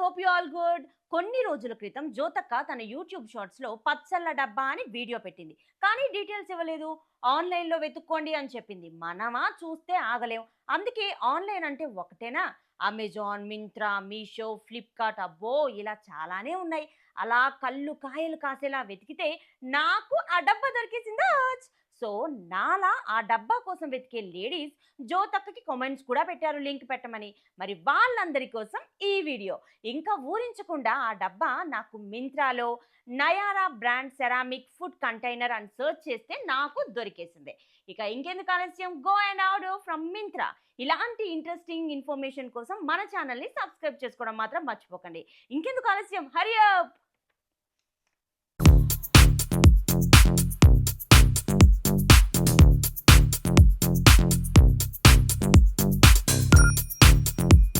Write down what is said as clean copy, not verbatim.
Hope you all good. కొన్ని రోజుల క్రితం జ్యోతక్క తన యూట్యూబ్ షార్ట్స్‌లో పచ్చళ్ళ డబ్బా అని వీడియో పెట్టింది. కానీ డీటెయిల్స్ ఇవ్వలేదు. ఆన్‌లైన్‌లో వెతుక్కోండి అని చెప్పింది. మనమా చూస్తే ఆగలేం. అందుకే ఆన్‌లైన్ అంటే ఒకటేనా? అమెజాన్, మింత్రా, మీషో, ఫ్లిప్‌కార్ట్ అబ్బో! ఇలా చాలానే ఉన్నాయి. అలా కళ్ళు కాయలు కాసేలా వెతికితే నాకు ఆ డబ్బా దొరికేసిందోచ్! సో, నాలా ఆ డబ్బా కోసం వెతికే లేడీస్ జ్యోతక్కకి కామెంట్స్ కూడా పెట్టారు లింక్ పెట్టమని. మరి వాళ్ళందరి కోసం ఈ వీడియో. ఇంకా ఊరించకుండా ఆ డబ్బా నాకు మింత్రాలో Nayara brand ceramic food container అని సెర్చ్ చేస్తే నాకు దొరికేసింది. ఇక ఇంకెందుకు ఆలస్యం, go and order from Myntra. ఇలాంటి ఇంట్రెస్టింగ్ ఇన్ఫర్మేషన్ కోసం మన ఛానల్ని సబ్స్క్రైబ్ చేసుకోవడం మాత్రం మర్చిపోకండి. ఇంకెందుకు ఆలస్యం, హరి అప్.